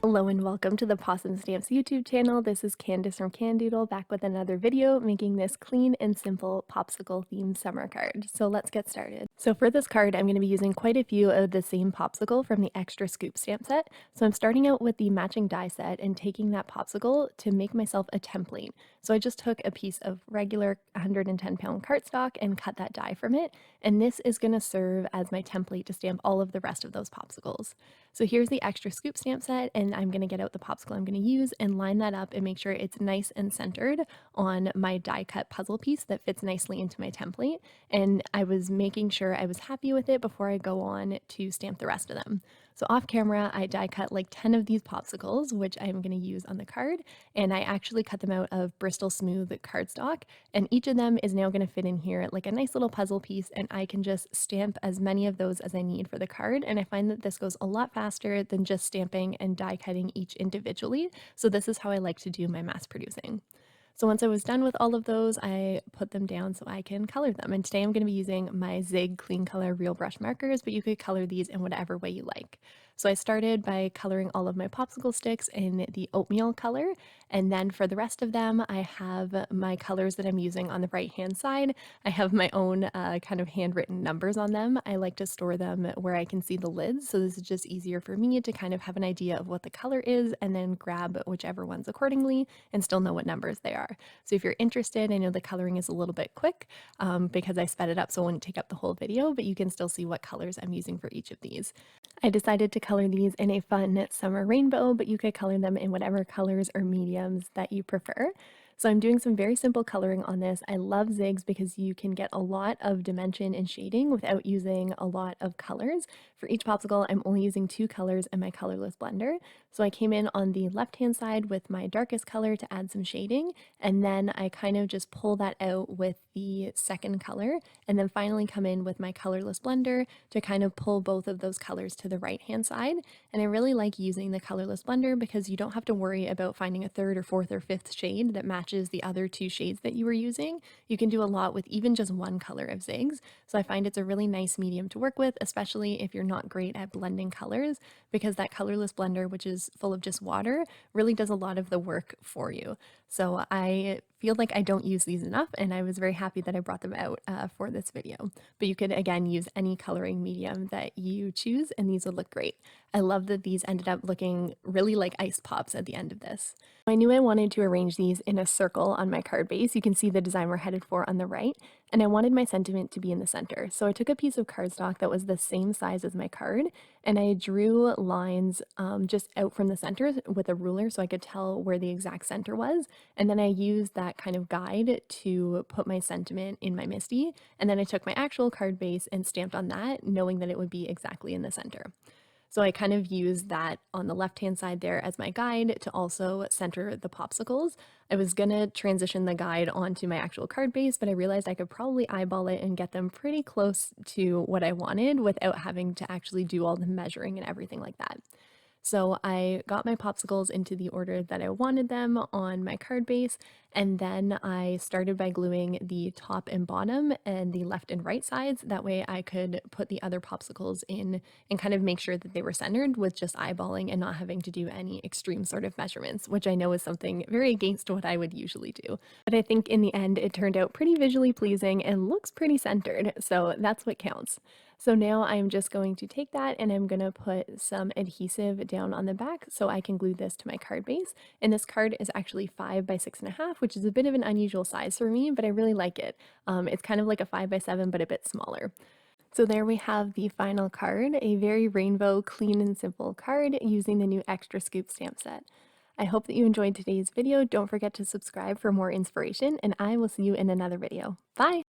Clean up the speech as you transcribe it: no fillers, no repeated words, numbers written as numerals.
Hello and welcome to the Possum Stamps YouTube channel. This is Candace from Candoodle back with another video making this clean and simple popsicle themed summer card. So let's get started. So for this card, I'm going to be using quite a few of the same popsicle from the Extra Scoop stamp set. So I'm starting out with the matching die set and taking that popsicle to make myself a template. So I just took a piece of regular 110-pound cardstock and cut that die from it. And this is going to serve as my template to stamp all of the rest of those popsicles. So here's the Extra Scoop stamp set, and I'm going to get out the popsicle I'm going to use and line that up and make sure it's nice and centered on my die cut puzzle piece that fits nicely into my template. And I was making sure I was happy with it before I go on to stamp the rest of them. So off camera, I die cut like 10 of these popsicles, which I'm going to use on the card, and I actually cut them out of Bristol Smooth cardstock, and each of them is now going to fit in here like a nice little puzzle piece, and I can just stamp as many of those as I need for the card, and I find that this goes a lot faster than just stamping and die cutting each individually, so this is how I like to do my mass producing. So once I was done with all of those, I put them down so I can color them. And today I'm going to be using my Zig Clean Color Real Brush markers, but you could color these in whatever way you like. So I started by coloring all of my popsicle sticks in the oatmeal color, and then for the rest of them, I have my colors that I'm using on the right-hand side. I have my own kind of handwritten numbers on them. I like to store them where I can see the lids, so this is just easier for me to kind of have an idea of what the color is and then grab whichever ones accordingly and still know what numbers they are. So if you're interested, I know the coloring is a little bit quick because I sped it up so it wouldn't take up the whole video, but you can still see what colors I'm using for each of these. I decided to color these in a fun summer rainbow, but you could color them in whatever colors or mediums that you prefer. So I'm doing some very simple coloring on this. I love zigs because you can get a lot of dimension and shading without using a lot of colors. For each popsicle, I'm only using 2 colors in my colorless blender. So I came in on the left-hand side with my darkest color to add some shading, and then I kind of just pull that out with the second color, and then finally come in with my colorless blender to kind of pull both of those colors to the right-hand side. And I really like using the colorless blender because you don't have to worry about finding a third or fourth or fifth shade that matches the other 2 shades that you were using. You can do a lot with even just one color of zigs. So I find it's a really nice medium to work with, especially if you're not great at blending colors, because that colorless blender, which is full of just water, really does a lot of the work for you. So I feel like I don't use these enough, and I was very happy that I brought them out for this video. But you could, again, use any coloring medium that you choose, and these would look great. I love that these ended up looking really like ice pops at the end of this. I knew I wanted to arrange these in a circle on my card base. You can see the design we're headed for on the right, and I wanted my sentiment to be in the center. So I took a piece of cardstock that was the same size as my card, and I drew lines just out from the center with a ruler so I could tell where the exact center was. And then I used that kind of guide to put my sentiment in my MISTI. And then I took my actual card base and stamped on that, knowing that it would be exactly in the center. So I kind of used that on the left-hand side there as my guide to also center the popsicles. I was gonna transition the guide onto my actual card base, but I realized I could probably eyeball it and get them pretty close to what I wanted without having to actually do all the measuring and everything like that. So I got my popsicles into the order that I wanted them on my card base, and then I started by gluing the top and bottom and the left and right sides. That way I could put the other popsicles in and kind of make sure that they were centered with just eyeballing and not having to do any extreme sort of measurements, which I know is something very against what I would usually do. But I think in the end it turned out pretty visually pleasing and looks pretty centered, so that's what counts. So now I'm just going to take that and I'm going to put some adhesive down on the back so I can glue this to my card base. And this card is actually 5 by 6.5, which is a bit of an unusual size for me, but I really like it. It's kind of like a 5 by 7, but a bit smaller. So there we have the final card, a very rainbow, clean and simple card using the new Extra Scoop stamp set. I hope that you enjoyed today's video. Don't forget to subscribe for more inspiration, and I will see you in another video. Bye!